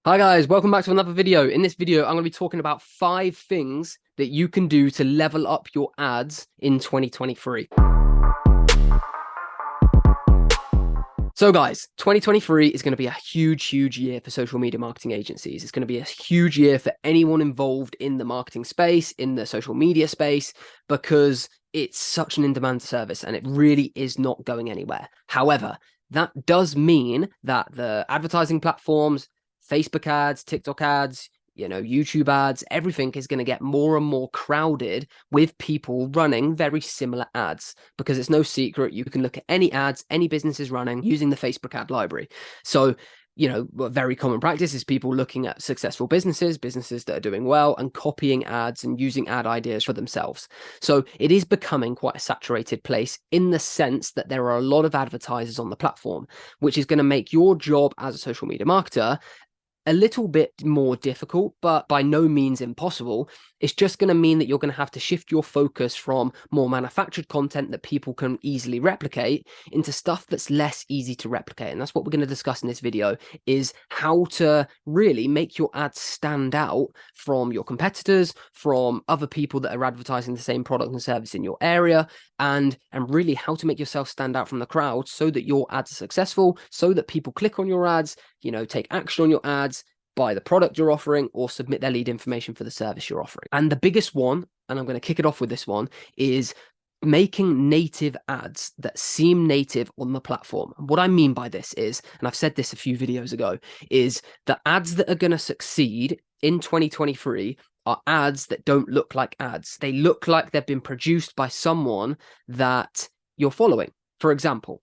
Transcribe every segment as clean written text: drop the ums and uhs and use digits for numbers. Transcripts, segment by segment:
Hi guys, welcome back to another video. In this video, I'm going to be talking about 5 things that you can do to level up your ads in 2023. So guys, 2023 is going to be a huge year for social media marketing agencies. It's going to be a huge year for anyone involved in the marketing space, in the social media space, because it's such an in-demand service and it really is not going anywhere. However, that does mean that the advertising platforms, Facebook ads, TikTok ads, YouTube ads, everything is going to get more and more crowded with people running very similar ads, because it's no secret. You can look at any ads any business is running using the Facebook ad library. So, a very common practice is people looking at successful businesses that are doing well, and copying ads and using ad ideas for themselves. So it is becoming quite a saturated place in the sense that there are a lot of advertisers on the platform, which is going to make your job as a social media marketer a little bit more difficult, but by no means impossible. It's just going to mean that you're going to have to shift your focus from more manufactured content that people can easily replicate into stuff that's less easy to replicate. And that's what we're going to discuss in this video, is how to really make your ads stand out from your competitors, from other people that are advertising the same product and service in your area, and really how to make yourself stand out from the crowd so that your ads are successful, so that people click on your ads, take action on your ads, buy the product you're offering, or submit their lead information for the service you're offering. And the biggest one, and I'm going to kick it off with this one, is making native ads that seem native on the platform. And what I mean by this is, and I've said this a few videos ago, is the ads that are going to succeed in 2023 are ads that don't look like ads. They look like they've been produced by someone that you're following. For example,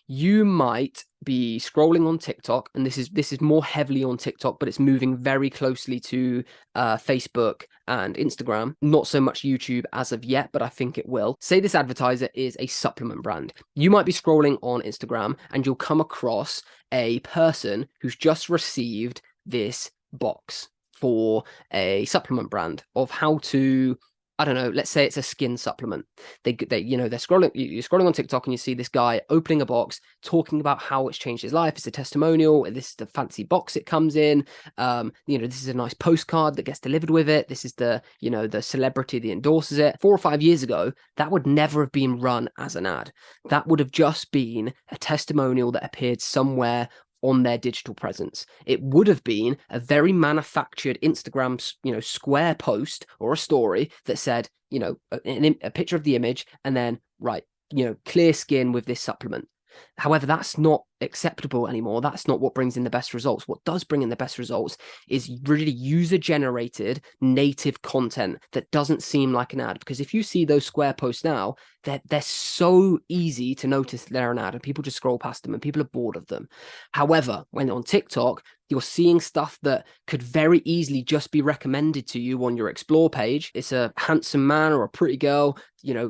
you might be scrolling on TikTok, and this is more heavily on TikTok, but it's moving very closely to Facebook and Instagram. Not so much YouTube as of yet, but I think it will. Say this advertiser is a supplement brand. You might be scrolling on Instagram and you'll come across a person who's just received this box for a supplement brand of how to, I don't know, let's say it's a skin supplement. They're scrolling, you're scrolling on TikTok and you see this guy opening a box, talking about how it's changed his life. It's a testimonial. This is the fancy box it comes in. This is a nice postcard that gets delivered with it. This is the celebrity that endorses it. 4 or 5 years ago, that would never have been run as an ad. That would have just been a testimonial that appeared somewhere on their digital presence. It would have been a very manufactured Instagram, square post or a story that said, a picture of the image and then, right, clear skin with this supplement. However, that's not acceptable anymore. That's not what brings in the best results. What does bring in the best results is really user-generated native content that doesn't seem like an ad. Because if you see those square posts now, they're so easy to notice they're an ad, and people just scroll past them and people are bored of them. However, when on TikTok, you're seeing stuff that could very easily just be recommended to you on your explore page. It's a handsome man or a pretty girl,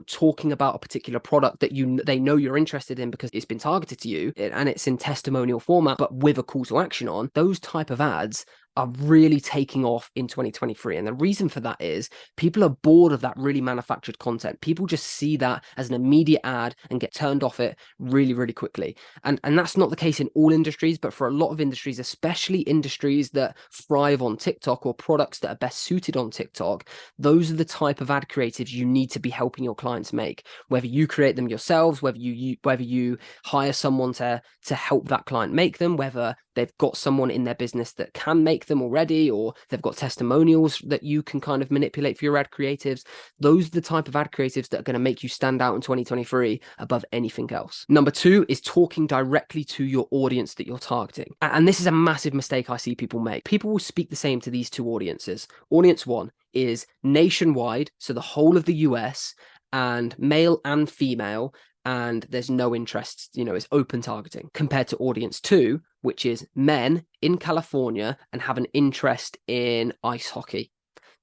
talking about a particular product that they know you're interested in because it's been targeted to you, and it's in testimonial format, but with a call to action on. Those type of ads are really taking off in 2023. And the reason for that is people are bored of that really manufactured content. People just see that as an immediate ad and get turned off it really quickly. And that's not the case in all industries, but for a lot of industries, especially industries that thrive on TikTok or products that are best suited on TikTok, those are the type of ad creatives you need to be helping your clients make. Whether you create them yourselves, whether you hire someone to help that client make them, whether they've got someone in their business that can make them already, or they've got testimonials that you can kind of manipulate for your ad creatives. Those are the type of ad creatives that are going to make you stand out in 2023 above anything else. Number 2 is talking directly to your audience that you're targeting. And this is a massive mistake I see people make. People will speak the same to these two audiences. Audience 1 is nationwide, so the whole of the US, and male and female, and there's no interest, it's open targeting, compared to audience 2, which is men in California and have an interest in ice hockey.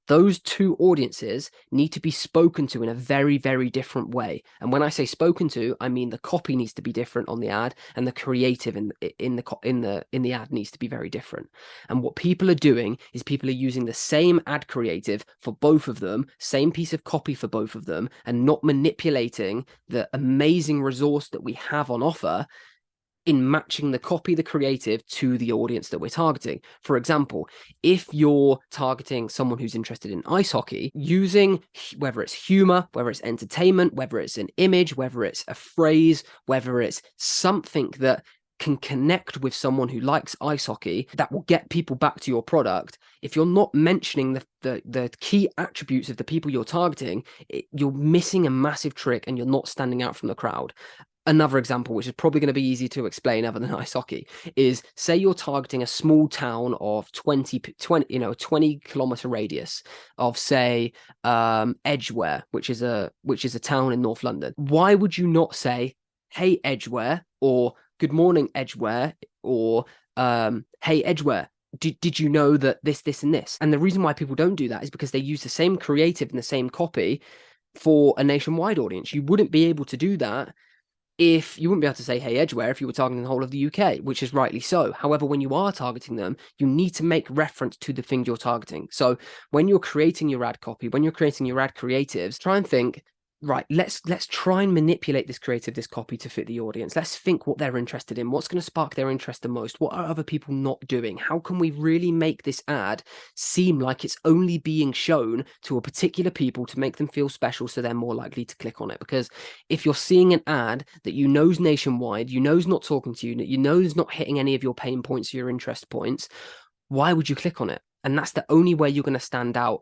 Those two audiences need to be spoken to in a very different way. And when I say spoken to, I mean the copy needs to be different on the ad, and the creative in the ad needs to be very different. And what people are doing is people are using the same ad creative for both of them, same piece of copy for both of them, and not manipulating the amazing resource that we have on offer in matching the copy, the creative to the audience that we're targeting. For example, if you're targeting someone who's interested in ice hockey, using whether it's humor, whether it's entertainment, whether it's an image, whether it's a phrase, whether it's something that can connect with someone who likes ice hockey that will get people back to your product. If you're not mentioning the key attributes of the people you're targeting, you're missing a massive trick and you're not standing out from the crowd. Another example, which is probably going to be easy to explain other than ice hockey, is say you're targeting a small town of 20 kilometer radius of, say, Edgware, which is a town in North London. Why would you not say, "Hey Edgware," or "Good morning Edgware," or "Hey Edgware, did you know that this and this?" And the reason why people don't do that is because they use the same creative and the same copy for a nationwide audience. You wouldn't be able to do that if you wouldn't be able to say, "Hey Edgware," if you were targeting the whole of the UK, which is rightly so. However, when you are targeting them, you need to make reference to the thing you're targeting. So when you're creating your ad copy, when you're creating your ad creatives, try and think, right, let's try and manipulate this creative, this copy to fit the audience. Let's think what they're interested in. What's going to spark their interest the most? What are other people not doing? How can we really make this ad seem like it's only being shown to a particular people to make them feel special so they're more likely to click on it? Because if you're seeing an ad that you know is nationwide, you know is not talking to you, you know is not hitting any of your pain points or your interest points, why would you click on it? And that's the only way you're going to stand out,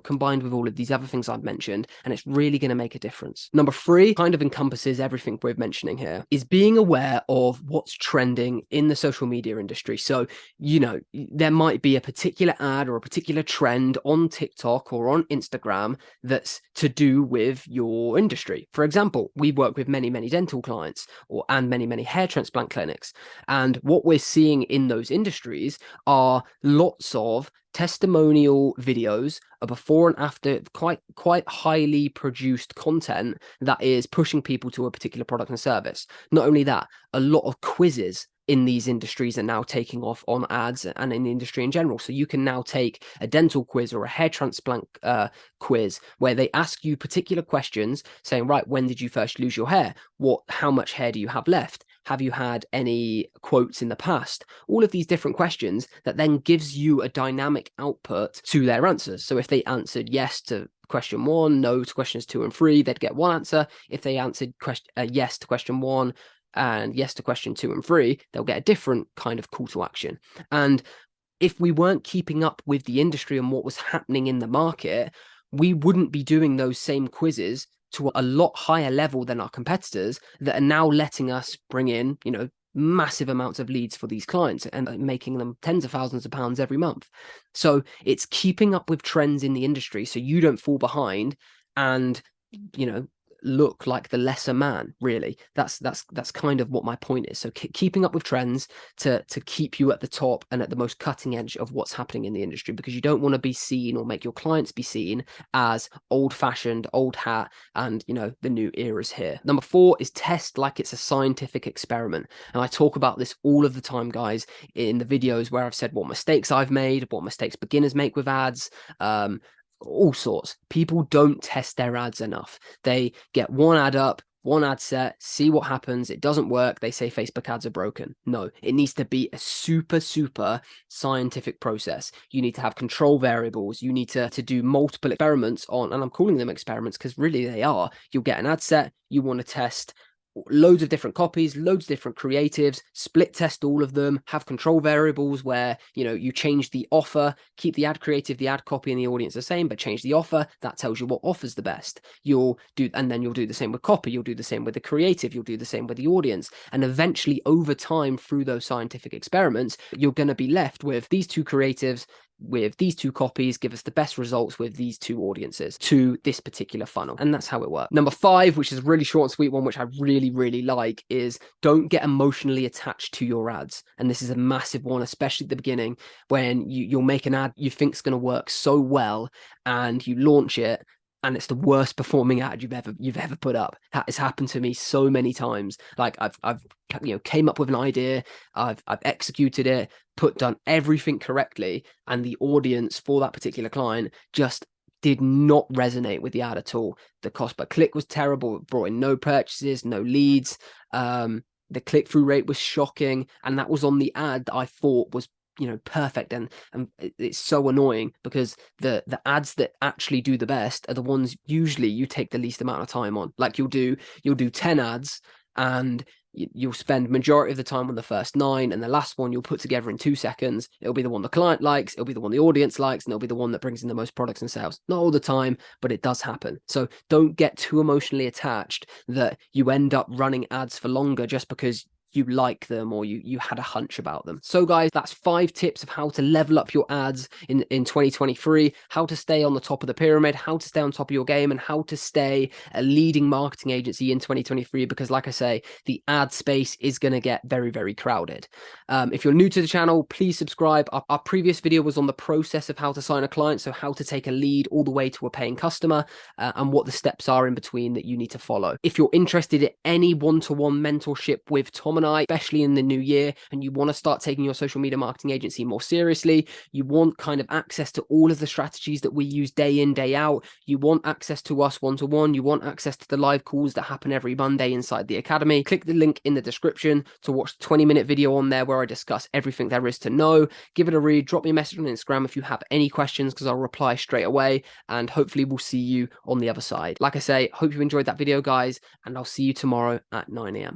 combined with all of these other things I've mentioned, and it's really going to make a difference. Number 3 kind of encompasses everything we're mentioning here, is being aware of what's trending in the social media industry. So, there might be a particular ad or a particular trend on TikTok or on Instagram that's to do with your industry. For example, we work with many, many dental clients and many, many hair transplant clinics. And what we're seeing in those industries are lots of testimonial videos, a before and after, quite highly produced content that is pushing people to a particular product and service. Not only that, a lot of quizzes in these industries are now taking off on ads and in the industry in general. So you can now take a dental quiz or a hair transplant quiz where they ask you particular questions saying, right, when did you first lose your hair? How much hair do you have left? Have you had any quotes in the past? All of these different questions that then gives you a dynamic output to their answers. So if they answered yes to question 1, no to questions 2 and 3, they'd get 1 answer. If they answered yes to question 1 and yes to question 2 and 3, they'll get a different kind of call to action. And if we weren't keeping up with the industry and what was happening in the market, we wouldn't be doing those same quizzes to a lot higher level than our competitors that are now letting us bring in, massive amounts of leads for these clients and making them tens of thousands of pounds every month. So it's keeping up with trends in the industry so you don't fall behind and, look like the lesser man. Really, that's kind of what my point is. So keeping up with trends to keep you at the top and at the most cutting edge of what's happening in the industry, because you don't want to be seen or make your clients be seen as old-fashioned, old hat, and the new era's here. Number 4 is test like it's a scientific experiment. And I talk about this all of the time, guys, in the videos where I've said what mistakes I've made, what mistakes beginners make with ads, all sorts. People don't test their ads enough. They get one ad up, one ad set, see what happens. It doesn't work. They say Facebook ads are broken. No, it needs to be a super, super scientific process. You need to have control variables. You need to do multiple experiments on, and I'm calling them experiments because really they are. You'll get an ad set. You want to test loads of different copies, loads of different creatives, split test all of them, have control variables where, you change the offer, keep the ad creative, the ad copy and the audience the same, but change the offer. That tells you what offer's the best. And then you'll do the same with copy. You'll do the same with the creative. You'll do the same with the audience. And eventually over time through those scientific experiments, you're going to be left with these 2 creatives, with these 2 copies, give us the best results with these 2 audiences to this particular funnel. And that's how it works. Number 5, which is a really short and sweet one, which I really, really like, is don't get emotionally attached to your ads. And this is a massive one, especially at the beginning, when you'll make an ad you think is going to work so well and you launch it and it's the worst performing ad you've ever put up. That has happened to me so many times. Like I've came up with an idea, I've executed it, done everything correctly, and the audience for that particular client just did not resonate with the ad at all. The cost per click was terrible. It brought in no purchases, no leads. The click-through rate was shocking, and that was on the ad that I thought was, you know, perfect. And it's so annoying because the ads that actually do the best are the ones usually you take the least amount of time on. Like you'll do 10 ads, and you'll spend majority of the time on the first 9, and the last one you'll put together in 2 seconds. It'll be the one the client likes, it'll be the one the audience likes, and it'll be the one that brings in the most products and sales. Not all the time, but it does happen. So don't get too emotionally attached that you end up running ads for longer just because you like them or you had a hunch about them. So guys, that's 5 tips of how to level up your ads in 2023, how to stay on the top of the pyramid, how to stay on top of your game, and how to stay a leading marketing agency in 2023, because like I say, the ad space is going to get very, very crowded. If you're new to the channel, please subscribe. Our previous video was on the process of how to sign a client, so how to take a lead all the way to a paying customer, and what the steps are in between that you need to follow. If you're interested in any one-to-one mentorship with Tom and I, especially in the new year, and you want to start taking your social media marketing agency more seriously, you want kind of access to all of the strategies that we use day in, day out, you want access to us one-to-one, you want access to the live calls that happen every Monday inside the academy, click the link in the description to watch the 20-minute video on there where I discuss everything there is to know. Give it a read, drop me a message on Instagram if you have any questions, because I'll reply straight away, and hopefully we'll see you on the other side. Like I say, hope you enjoyed that video, guys, and I'll see you tomorrow at 9 AM.